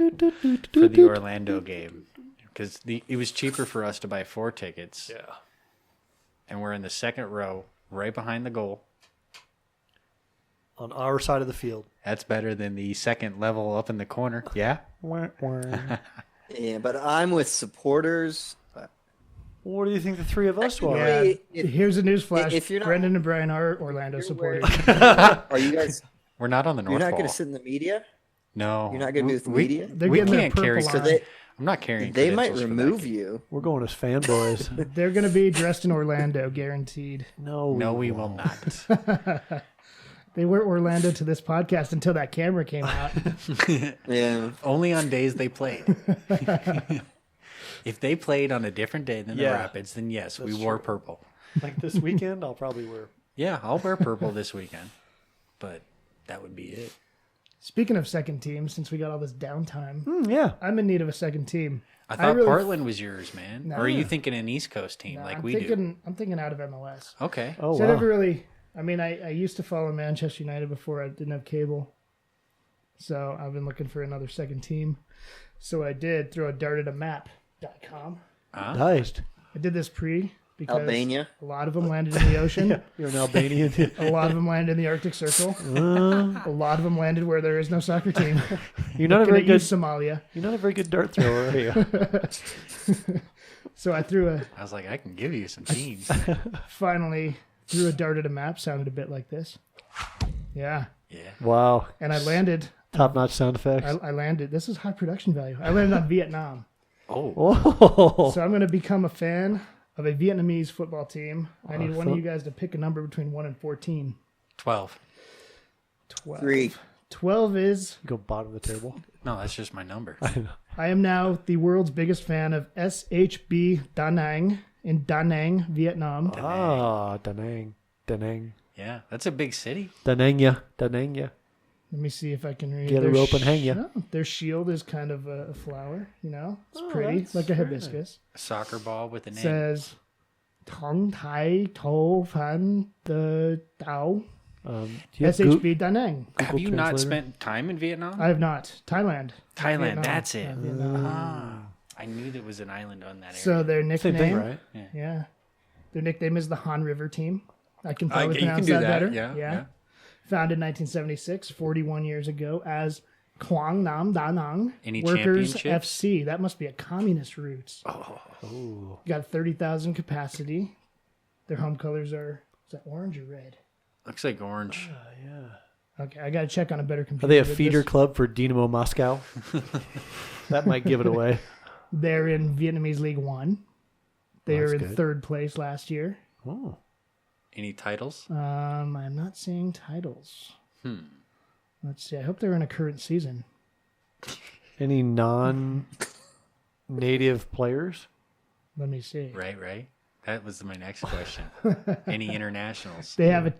the Orlando game, because it was cheaper for us to buy 4 tickets. Yeah. And we're in the second row, right behind the goal. On our side of the field. That's better than the second level up in the corner. Yeah. Yeah, but I'm with supporters. What do you think the three of us are? Yeah. If- Here's a news flash. if you're not- Brendan and Brian are Orlando supporters. Are you guys? We're not on the You're North not Wall. going to sit in the media. No. You're not going to be with the We- media. They're We getting their can't carry. purple So on. I'm not carrying. they might credentials for that remove game. you. We're going as fanboys. They're going to be dressed in Orlando, guaranteed. No, No, we will not. They were Orlando to this podcast until that camera came out. Yeah. Only on days they played. If they played on a different day than the Yeah. Rapids, then yes, we That's wore true. purple. Like this weekend, I'll probably wear. Yeah, I'll wear purple this weekend, but that would be it. Speaking of second team, since we got all this downtime, Yeah. I'm in need of a second team. I thought really- Portland was yours, man. No. Or are you thinking an East Coast team like I'm we thinking, I'm thinking out of MLS. do? Okay. Oh, So I wow. never really. I mean, I used to follow Manchester United before I didn't have cable. So I've been looking for another second team. So what I did, throw a dart at a map.com. Ah, Nice. I did this because Albania. a lot of them landed in the ocean. You're an Albanian. A lot of them landed in the Arctic Circle. A lot of them landed where there is no soccer team. You're not a Looking very at good. you, Somalia. You're not a very good dart thrower, are you? So I I was like, I can give you some teams. finally threw a dart at a map. Sounded a bit like this. Yeah. Yeah. Wow. And I landed. Top-notch sound effects. I landed. This is high production value. I landed on Vietnam. Oh, Oh. So I'm going to become a fan of a Vietnamese football team. I need one of Awesome. you guys to pick a number between 1 and 14. 12. 12. 3. 12 is, Go bottom of the table. No, that's just my number. I am now the world's biggest fan of SHB Da Nang in Da Nang, Vietnam. Ah, Da Nang. Da Nang. Yeah, that's a big city. Da Nang ya. Da Nang ya. Let me see if I can read. Get a Their rope and hang ya. no, their shield is kind of a flower, you know? It's Oh, pretty, that's like a very hibiscus. A soccer ball with a It name. says, Tong Tai To Fan De Dao, Do you have SHB Da Nang. Have you not Translator? spent time in Vietnam? I have not. Thailand. Thailand, Vietnam. that's it. Not Vietnam. Ah, I knew there was an island on that area. So their Same nickname, thing, right? yeah, their nickname is the Han River Team. I can I, probably you can pronounce do that, that. better. Yeah. Founded in 1976, 41 years ago, as Quang Nam Da Nang Any Workers championships? FC. That must be a communist roots. Oh. Got 30,000 capacity. Their home colors are, is that orange or red? Looks like orange. Yeah. Okay, I got to check on a better computer. Are they a with feeder this. club for Dynamo Moscow? That might give it away. They're in Vietnamese League One. They Well, were that's in good. third place last year. Oh. Any titles? I'm not seeing titles. Let's see. I hope they're in a current season. Any non-native players? Let me see. Right. That was my next question. Any internationals? They have a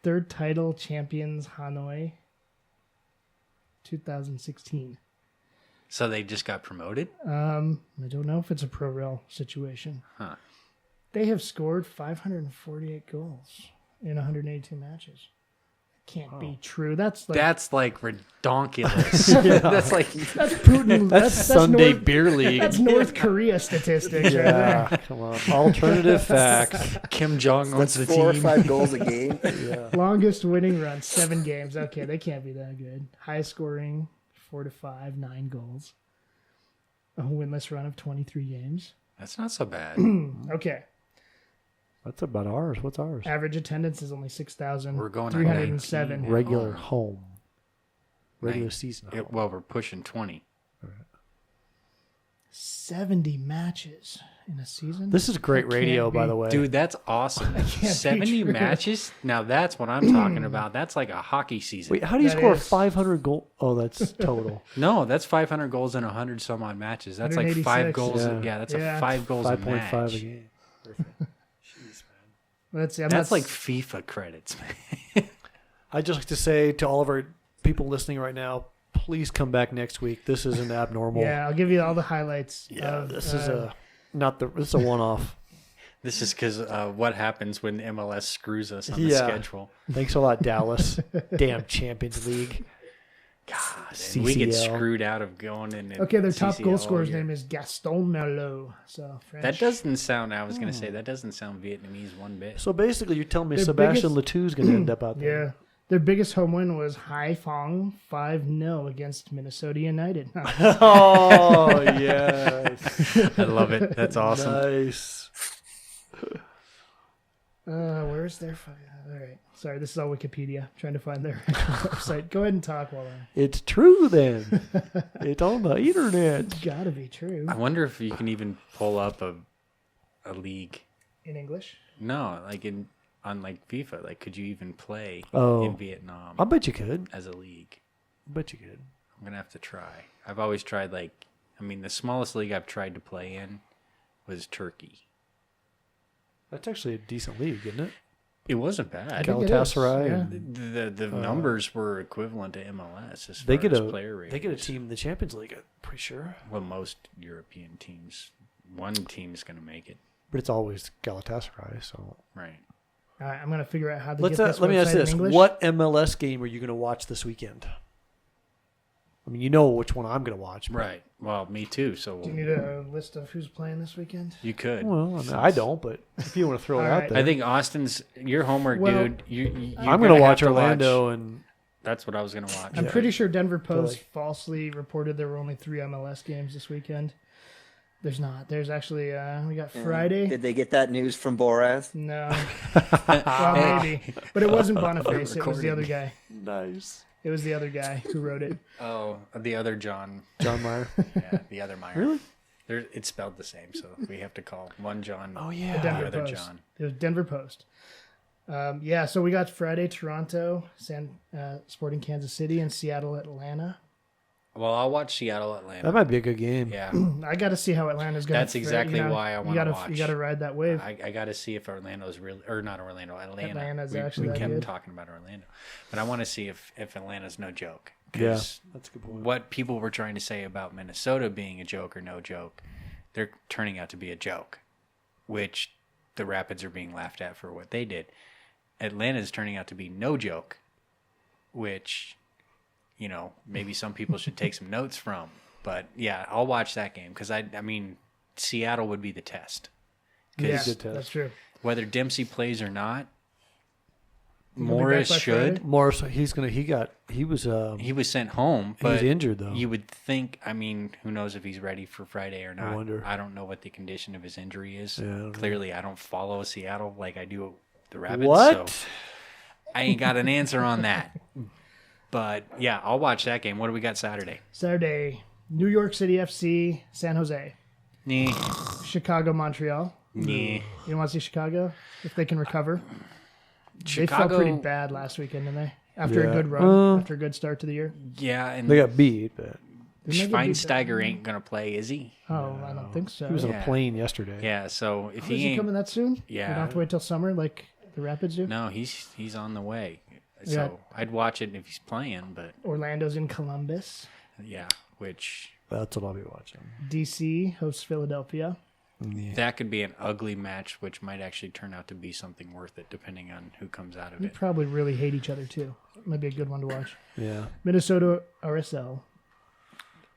third title, Champions Hanoi, 2016. So they just got promoted? I don't know if it's a pro rel situation. Huh. They have scored 548 goals in 182 matches. Can't be true. That's like That's like redonkulous. That's like that's Putin. That's Sunday North, Beer League. That's North Korea statistics right Yeah, there. come on. Alternative facts. Kim Jong owns That's the 4 or team. 5 goals a game. Longest winning run, 7 games. Okay, they can't be that good. Highest scoring, 4 to 5, 9 goals. A winless run of 23 games. That's not so bad. Okay. That's about ours. What's ours? Average attendance is only We're going on 6,307. 19. Regular Oh. home. Regular Nice. season. Well, we're pushing 20. 70 matches in a season. This is great That can't radio, by be. the way. Dude, that's awesome. be 70 true. matches? Now that's what I'm talking about. That's like a hockey season. Wait, how do you That score is. 500 goals? Oh, that's total. No, that's 500 goals in 100 some odd matches. That's like 5 186. goals. Yeah. Yeah, that's Yeah. a 5 goals a 5.5 match. a game. Let's see. That's like FIFA credits, man. I'd just like to say to all of our people listening right now, please come back next week. This isn't abnormal. Yeah, I'll give you all the highlights. Yeah, of, this is this is a one-off. This is because what happens when MLS screws us on the Yeah. schedule. Thanks a lot, Dallas. Damn Champions League. God, and we get CCL. screwed out of going in. Okay, their top CCL goal all scorer's year. name is Gaston Merlot. So French. That doesn't sound. I was going to say that doesn't sound Vietnamese one bit. So basically, you're telling me Their Sebastian biggest- Latou's going to end up out there. Yeah. Their biggest home win was Haiphong 5-0 against Minnesota United. Oh, yes. I love it. That's awesome. Nice. Where's their... All right. Sorry, this is all Wikipedia. Trying to find their website. Go ahead and talk while I... It's true then. It's on the internet. Gotta be true. I wonder if you can even pull up a league. In English? No, like on like FIFA. Like, could you even play Oh. in Vietnam I bet you could. as a league? I bet you could. I'm gonna have to try. I've always tried the smallest league I've tried to play in was Turkey. That's actually a decent league, isn't it? It wasn't bad. think it is, Galatasaray. yeah. And The numbers were equivalent to MLS as far they get as a player ratings. they get a team in the Champions League. I'm pretty sure, Well, most European teams, one team's going to make it. but it's always Galatasaray. So Right. All right, I'm going to figure out how to let's get this let me ask website in this: English. what MLS game are you going to watch this weekend? I mean, you know which one I'm going to watch. but- Right. Well, me too. So Do you need a list of who's playing this weekend? you could. Well, I, mean, I don't, but if you want to throw it All out right. there, I think Austin's your homework, Well, dude. I'm going to watch Orlando and That's what I was going to watch. I'm pretty sure Denver Post Philly. falsely reported there were only 3 MLS games this weekend. There's not. There's actually, we got Friday. Did they get that news from Boraz? No. Well, maybe. But it wasn't Boniface. It was the other guy. nice It was the other guy who wrote it. Oh, the other John. John Meyer. Yeah, the other Meyer. Really? It's spelled the same, so we have to call one John. Oh The yeah. The Denver other Post. John. It was Denver Post. Yeah, so we got Friday, Toronto, Sporting Kansas City, and Seattle, Atlanta. Well, I'll watch Seattle, Atlanta. That might be a good game. Yeah, I got to see how Atlanta's going. That's exactly why I wanna watch. You got to ride that wave. I got to see if Orlando's really, or not Orlando, Atlanta. Atlanta's we actually we that kept good. talking about Orlando, but I want to see if Atlanta's no joke. Yeah, 'Cause that's a good point. what people were trying to say about Minnesota being a joke or no joke, they're turning out to be a joke, which the Rapids are being laughed at for what they did. Atlanta's turning out to be no joke, which, maybe some people should take some notes from. But yeah, I'll watch that game because I mean, Seattle would be the test. Yeah, Because good test. that's true. whether Dempsey plays or not, He'll be back Morris by should. Friday? Morris, he was He was sent home, he was but injured though. you would think. I mean, who knows if he's ready for Friday or not? wonder. I don't know what the condition of his injury is. Yeah, I don't know. Clearly, I don't follow Seattle like I do the Rapids. What? So I ain't got an answer on that. But yeah, I'll watch that game. What do we got Saturday? Saturday, New York City FC, San Jose, Nah. Chicago, Montreal. Nah. You don't want to see Chicago if they can recover. They Chicago, felt pretty bad last weekend, didn't they? After Yeah. a good run, after a good start to the year. Yeah, and They got beat, but Didn't they get beat Schweinsteiger ain't gonna play, is he? Oh, I don't think so. he was on Yeah. a plane yesterday. Yeah. So if Is he he ain't, coming that soon? Yeah. We don't have to wait till summer like the Rapids do? no, he's on the way. Yeah. So I'd watch it if he's playing, but Orlando's in Columbus. yeah, which That's what I'll be watching. DC hosts Philadelphia. that could be an ugly match, which might actually turn out to be something worth it, depending on who comes out of They it. probably really hate each other too. Might be a good one to watch. Yeah. Minnesota RSL.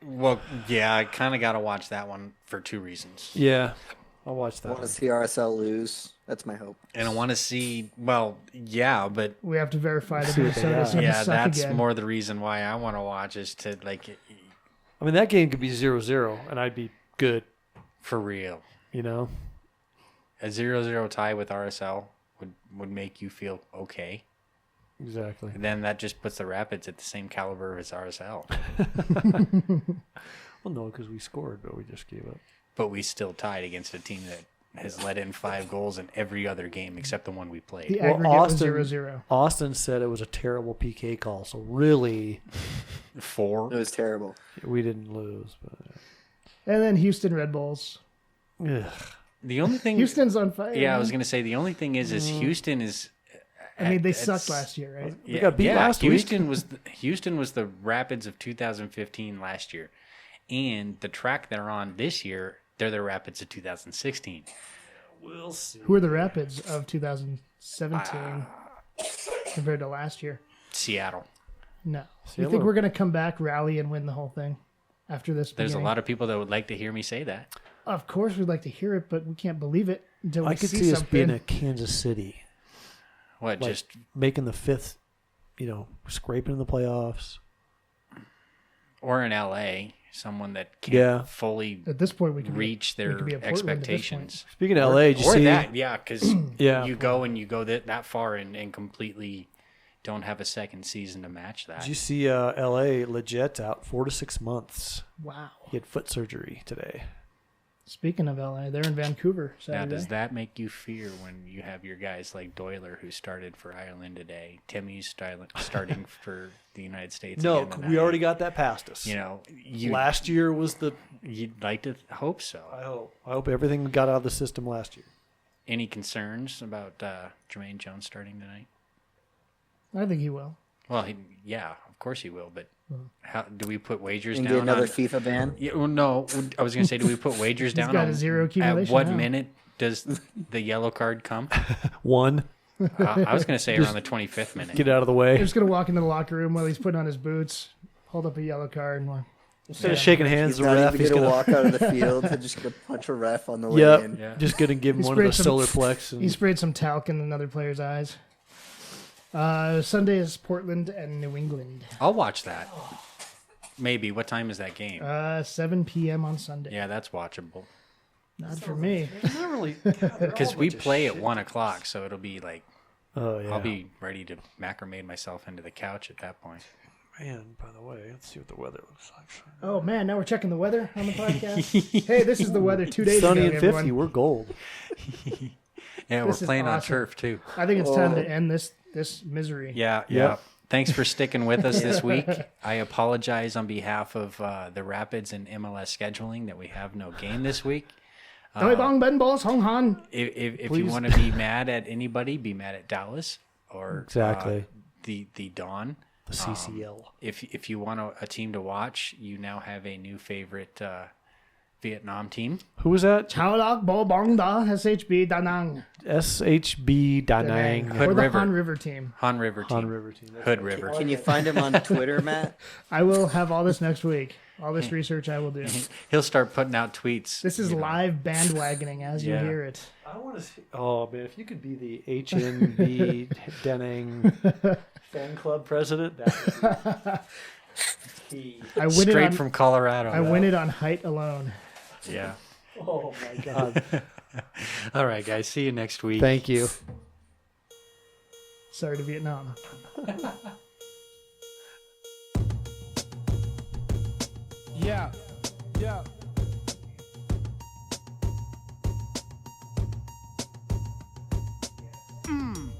Well, yeah, I kind of got to watch that one for two reasons, Yeah. I'll watch I that. want to see RSL lose. That's my hope. and I want to see. Well, yeah, but We have to verify that See what they Minnesota's got. going to yeah, suck that's again. more the reason why I want to watch is to I mean, that game could be 0-0, and I'd be good, for real. you know? A 0-0 tie with RSL would make you feel okay. Exactly. And then that just puts the Rapids at the same caliber as RSL. Well, no, because we scored, but we just gave up. but we still tied against a team that has let in 5 goals in every other game except the one we played. The aggregate was 0-0. Austin said it was a terrible PK call, so really 4. It was terrible. we didn't lose. But And then Houston Red Bulls. ugh. The only thing Houston's on fire. Yeah, I was man. going to say the only thing is Houston is I mean, they it's- sucked last year, right? Yeah, got beat last week. Houston was the Rapids of 2015 last year. And the track they're on this year, they're the Rapids of 2016. We'll see. Who are the Rapids of 2017 compared to last year? Seattle. No. See, You I think love- we're going to come back, rally, and win the whole thing after this? There's a beginning? lot of people that would like to hear me say that. Of course, we'd like to hear it, but we can't believe it until we I could see see us something. being at Kansas City, What, like just making the 5th, scraping in the playoffs. or in LA, someone that can't Yeah. fully At this point, we could reach we their could be at Portland at this expectations. Speaking of LA, did you Or see that, yeah, because Yeah. you go that far and completely don't have a second season to match that. Did you see LA legit out 4 to 6 months? Wow. He had foot surgery today. Speaking of LA, they're in Vancouver Now, Saturday. does that make you fear when you have your guys like Doyler, who started for Ireland today, Timmy's starting for the United States? No, again we tonight? already got that past us. Last Last year was the. you'd like to hope so. I hope everything got out of the system last year. Any concerns about Jermaine Jones starting tonight? I think he will. Well, of course he will. But how do we put wagers And down get another on? FIFA ban. Yeah, well, no, I was going to say, do we put wagers down got on a zero at accumulation what now. minute does the yellow card come? One, I was going to say around the 25th minute. get out of the They're way. just going to walk into the locker room while he's putting on his boots, hold up a yellow card, and walk. Instead of shaking hands, He's the not ref, even he's going to gonna. walk out of the field. He's just going to punch a ref on the way Yep, in. Yeah. just gonna give him He one of those sprayed solar some- plex. He And sprayed some talc in another player's eyes. Sunday is Portland and New England. I'll watch that. Maybe. What time is that game? 7 p.m. on Sunday. Yeah, that's watchable. Not for me. not really. Because we play at 1 o'clock, so it'll be like Oh yeah. I'll be ready to macrame myself into the couch at that point. Man, by the way, let's see what the weather looks like. Oh, man. Now we're checking the weather on the podcast. Hey, this is the weather 2 days Sunny ago, and 50. everyone. We're gold. Yeah, This we're is playing on awesome. turf too. I think it's time to end this misery. Yeah, Yep. yeah. Thanks for sticking with us this week. I apologize on behalf of the Rapids and MLS scheduling that we have no game this week. Doi bong ben boss hong han. If you Please. want to be mad at anybody, be mad at Dallas or Exactly. the Dawn. The CCL. If you want a team to watch, you now have a new favorite Vietnam team. Who was that? Chao lak bo bong da SHB Da Nang. SHB Da Nang. Hood Or the River. Han River team. Han River team. Han River team. That's Hood River. Can you find him on Twitter, Matt? I will have all this next week. All this research I will do. He'll start putting out tweets. This is live bandwagoning as Yeah. you hear it. I want to see. Oh man, if you could be the HNB Denning fan club president, that would be. I win it Straight on, from Colorado. I win it on height alone. Yeah. Oh my god! All right, guys. See you next week. Thank you. Sorry to Vietnam. Yeah, yeah.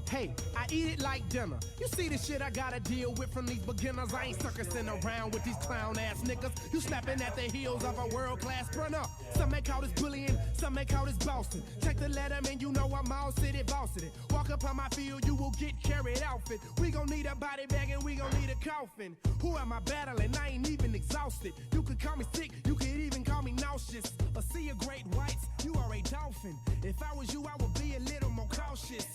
Hey, I eat it like dinner. You see the shit I gotta deal with from these beginners. I ain't circusing around with these clown ass niggas. You snapping at the heels of a world class sprinter. Some may call this bullying, some may call this bossing. Check the letter, man, you know I'm all city bossing it. Walk up on my field, you will get carried outfit. We gon' need a body bag and we gon' need a coffin. Who am I battling? I ain't even exhausted. You could call me sick, you could even call me nauseous. A sea of great whites, you are a dolphin. If I was you, I would be a little more cautious.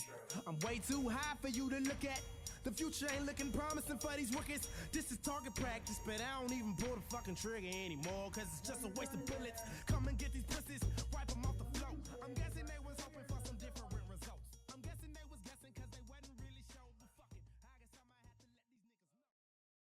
I'm way too high for you to look at. The future ain't looking promising for these rookies. This is target practice, but I don't even pull the fucking trigger anymore. Cause it's just a waste of bullets. Come and get these pussies.